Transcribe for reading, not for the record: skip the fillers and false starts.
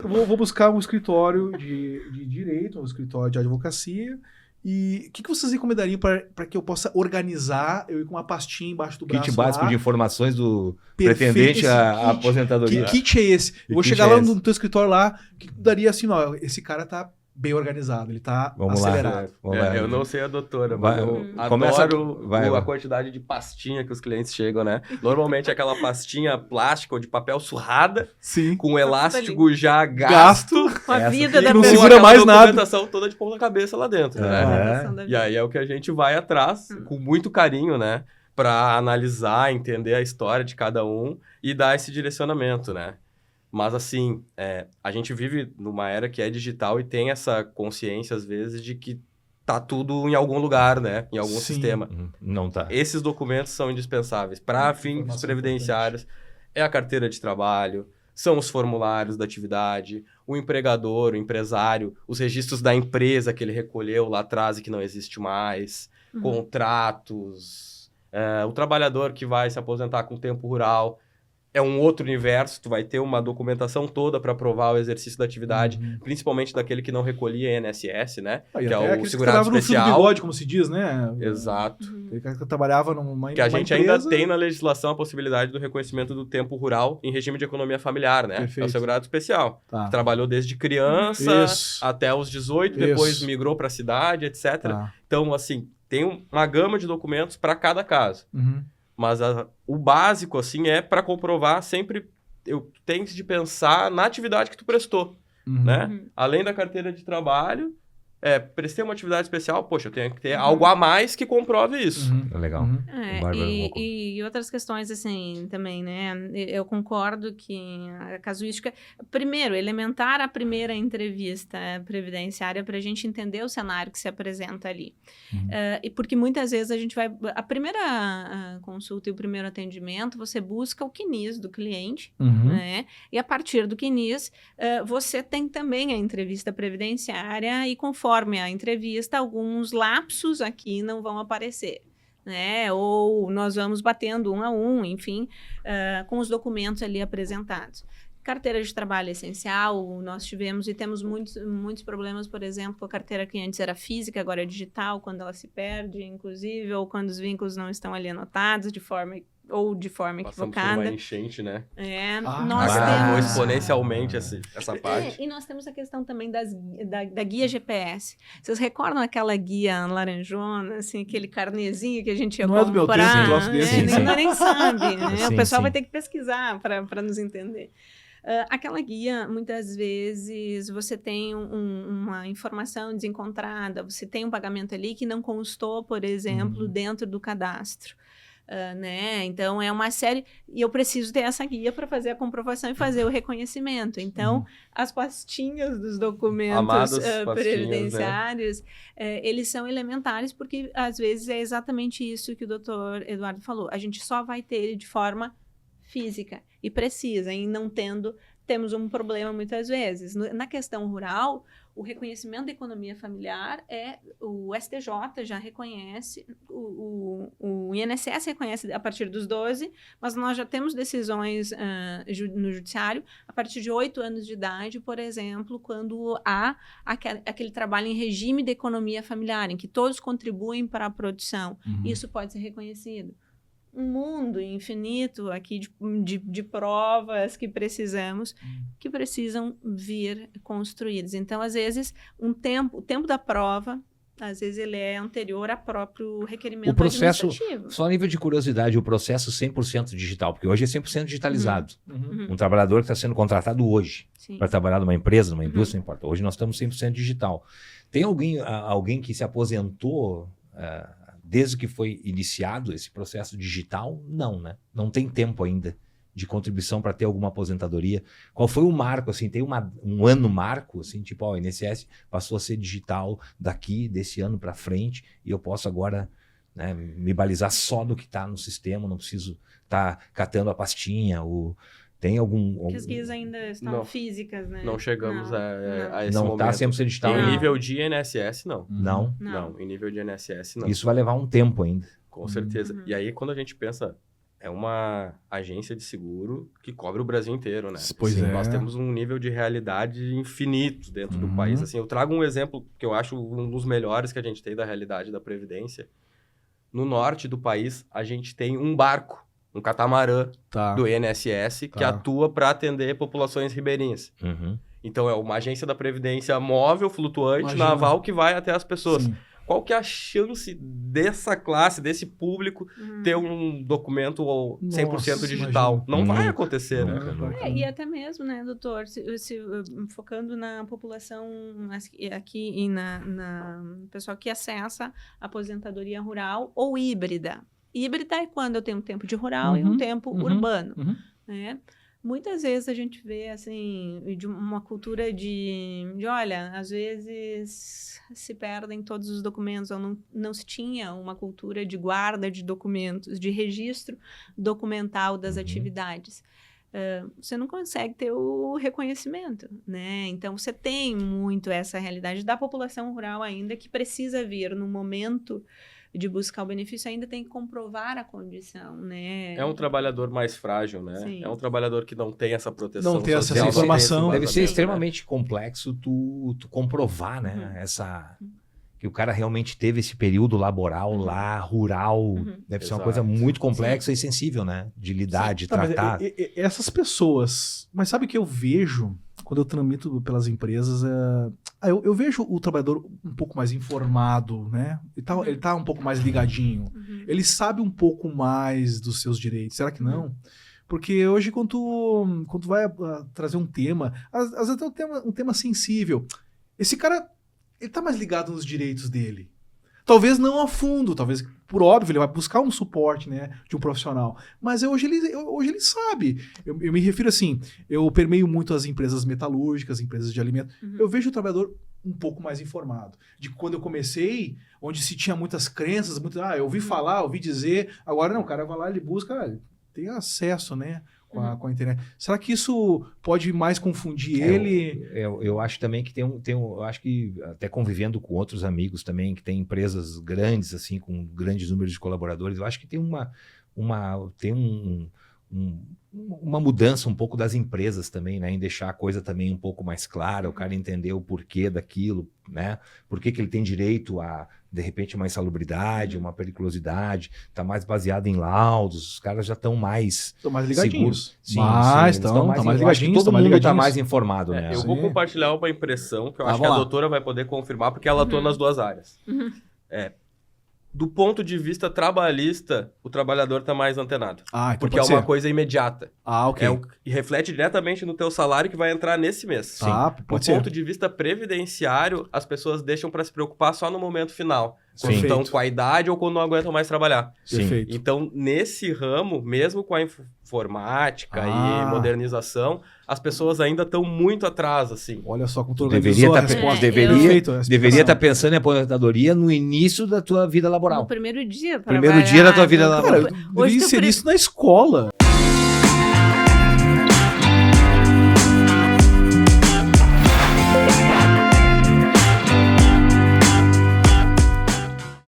Vou buscar um escritório de direito, um escritório de advocacia. E o que vocês recomendariam para que eu possa organizar, eu ir com uma pastinha embaixo do braço Kit básico lá, de informações do perfeito pretendente esse à kit. aposentadoria. Que kit é esse? Eu vou kit chegar é lá esse? no teu escritório lá, que daria assim, ó, esse cara tá bem organizado, ele tá Vamos lá. acelerado. Vamos lá. Eu não sei a doutora, Vai, mas eu começa- adoro vai. a quantidade de pastinha que os clientes chegam, né? Normalmente é aquela pastinha plástica ou de papel surrada, Sim. com o elástico já gasto, Com a Essa vida e da não com pessoa. segura aquela mais nada. documentação toda de ponta cabeça lá dentro, né? É. E aí é o que a gente vai atrás, com muito carinho, né? Pra analisar, entender a história de cada um e dar esse direcionamento, né? Mas, assim, a gente vive numa era que é digital e tem essa consciência, às vezes, de que tá tudo em algum lugar, né? Em algum Sim. sistema. Não tá. Esses documentos são indispensáveis para fins Informação previdenciários. É a carteira de trabalho, são os formulários da atividade, o empregador, o empresário, os registros da empresa que ele recolheu lá atrás e que não existe mais, contratos, o trabalhador que vai se aposentar com tempo rural. É um outro universo, tu vai ter uma documentação toda para provar o exercício da atividade, principalmente daquele que não recolhia INSS, né? E Que é até o aqueles que segurado trabalhavam no fio do especial. bigode, como se diz, né? Exato. Aquele cara que trabalhava numa Que a gente empresa, ainda tem na legislação a possibilidade do reconhecimento do tempo rural em regime de economia familiar, né? É Perfeito. o segurado especial. Tá. Que trabalhou desde criança Isso. até os 18, Isso. depois migrou para a cidade, etc. Tá. Então, assim, tem uma gama de documentos para cada caso. Uhum. Mas o básico, assim, é para comprovar sempre... Eu tenho de pensar na atividade que tu prestou, Uhum. né? Além da carteira de trabalho, prestei uma atividade especial, poxa, eu tenho que ter algo a mais que comprove isso. Uhum. Legal. Uhum. Bárbara, E outras questões, assim, também, né? Eu concordo que a casuística... Primeiro, elementar a primeira entrevista previdenciária para a gente entender o cenário que se apresenta ali. E porque muitas vezes a gente vai... A primeira consulta e o primeiro atendimento, você busca o CNIS do cliente, Uhum. né? E a partir do CNIS, você tem também a entrevista previdenciária e conforme a entrevista, alguns lapsos aqui não vão aparecer, né? Ou nós vamos batendo um a um, enfim, com os documentos ali apresentados. Carteira de trabalho essencial, nós tivemos e temos muitos problemas, por exemplo, com a carteira que antes era física, agora é digital, quando ela se perde, inclusive, ou quando os vínculos não estão ali anotados de forma Passamos por equivocada. uma enchente, né? Nós Agravou temos... exponencialmente essa parte. E nós temos a questão também da guia GPS. Vocês recordam aquela guia laranjona, assim, aquele carnezinho que a gente ia Não é do meu tempo, comprar? um troço desse. Sim, sim. Ninguém nem sabe, né? Sim, O pessoal sim. vai ter que pesquisar para nos entender. Aquela guia, muitas vezes, você tem uma informação desencontrada, você tem um pagamento ali que não constou, por exemplo, dentro do cadastro. Né? Então, é uma série... E eu preciso ter essa guia para fazer a comprovação e fazer o reconhecimento. Então, as pastinhas dos documentos Amadas pastinhas, previdenciários, eles são elementares porque, às vezes, é exatamente isso que o doutor Eduardo falou. A gente só vai ter ele de forma física e precisa, e não temos um problema muitas vezes. Na questão rural, o reconhecimento da economia familiar o STJ já reconhece, o INSS reconhece a partir dos 12, mas nós já temos decisões no judiciário a partir de 8 anos de idade, por exemplo, quando há aquele trabalho em regime de economia familiar, em que todos contribuem para a produção. Isso pode ser reconhecido. Um mundo infinito aqui de provas que precisam vir construídas. Então, às vezes, o tempo da prova, às vezes, ele é anterior ao próprio requerimento O processo, administrativo. só a nível de curiosidade, o processo 100% digital, porque hoje é 100% digitalizado. Uhum. Um trabalhador que está sendo contratado hoje Sim. para trabalhar numa empresa, numa indústria, não importa. Hoje nós estamos 100% digital. Tem alguém que se aposentou desde que foi iniciado esse processo digital? Não, né? Não tem tempo ainda de contribuição para ter alguma aposentadoria. Qual foi o marco, assim? Tem um ano marco, assim, tipo, o INSS passou a ser digital desse ano para frente e eu posso agora, né, me balizar só no que está no sistema, não preciso estar catando a pastinha, tem Que as guias ainda estão Não. físicas, né? Não chegamos a esse não momento. está 100% digital. Em Não. nível de INSS, não. Não. Não, em nível de INSS, não. Isso vai levar um tempo ainda. Com certeza. E aí, quando a gente pensa é uma agência de seguro que cobre o Brasil inteiro, né? Pois Assim, é. Nós temos um nível de realidade infinito dentro do país. Assim, eu trago um exemplo que eu acho um dos melhores que a gente tem da realidade da Previdência. No norte do país, a gente tem um barco, um catamarã Tá. do INSS que Tá. atua para atender populações ribeirinhas. Uhum. Então, é uma agência da Previdência móvel, flutuante, Imagina. naval, que vai até as pessoas. Sim. Qual que é a chance dessa classe, desse público, ter um documento 100% Nossa, digital? imagina. Não vai Nunca, acontecer, né? nunca. E até mesmo, né, doutor, focando na população aqui e na pessoal que acessa a aposentadoria rural ou híbrida. Híbrida é quando eu tenho um tempo de rural e um tempo urbano, né? Muitas vezes a gente vê, assim, de uma cultura de olha, às vezes se perdem todos os documentos, ou não se tinha uma cultura de guarda de documentos, de registro documental das atividades. Você não consegue ter o reconhecimento, né? Então, você tem muito essa realidade da população rural ainda que precisa vir no momento de buscar o benefício, ainda tem que comprovar a condição, né? É um trabalhador mais frágil, né? Sim. É um trabalhador que não tem essa proteção Não tem essa social, informação. não tem Deve esse ser embasamento, extremamente complexo tu comprovar, né? Que o cara realmente teve esse período laboral lá, rural. Deve ser uma Exato. coisa muito complexa e sensível, né? De lidar, de Tá, mas tratar. essas pessoas. Mas sabe o que eu vejo quando eu tramito pelas empresas? Eu vejo o trabalhador um pouco mais informado, né? Ele tá um pouco mais ligadinho. Ele sabe um pouco mais dos seus direitos. Será que não? Porque hoje, quando tu vai trazer um tema, às vezes até um tema sensível, esse cara, ele tá mais ligado nos direitos dele. Talvez não a fundo, talvez, por óbvio, ele vai buscar um suporte, né, de um profissional. Mas hoje ele sabe. Eu me refiro assim, eu permeio muito as empresas metalúrgicas, empresas de alimentos. Eu vejo o trabalhador um pouco mais informado. De quando eu comecei, onde se tinha muitas crenças, eu ouvi falar, ouvi dizer, agora não, o cara vai lá, ele busca, tem acesso, né, com a internet. Será que isso pode mais confundir ele? Eu acho também que eu acho que até convivendo com outros amigos também, que tem empresas grandes, assim, com grandes números de colaboradores, eu acho que tem uma mudança um pouco das empresas também, né? Em deixar a coisa também um pouco mais clara, o cara entender o porquê daquilo, né? Por que ele tem direito a, de repente, uma insalubridade, uma periculosidade, tá mais baseado em laudos, os caras já estão mais... Estão mais ligadinhos. Sim, Mas eles estão mais eu acho que ligadinhos. todo mundo está mais informado, né? Eu vou compartilhar uma impressão que eu acho que vamos a lá. doutora vai poder confirmar, porque ela atua nas duas áreas. Do ponto de vista trabalhista, o trabalhador está mais antenado. Então Porque é pode uma ser. coisa imediata. Ok. E reflete diretamente no teu salário que vai entrar nesse mês. Tá, Do pode ser. ponto de vista previdenciário, as pessoas deixam para se preocupar só no momento final. Quando Sim. estão Perfeito. com a idade ou quando não aguentam mais trabalhar. Perfeito. Então, nesse ramo, mesmo com a informática Ah. e modernização, as pessoas ainda estão muito atrás, assim. Olha só como tu Deveria organizou a tá- resposta. deveria- Perfeito, a Deveria explicação. estar pensando em aposentadoria no início da tua vida laboral. No primeiro dia. Primeiro dia da tua vida trabalhar, laboral. Cara, Hoje deveria tu inserir isso na escola.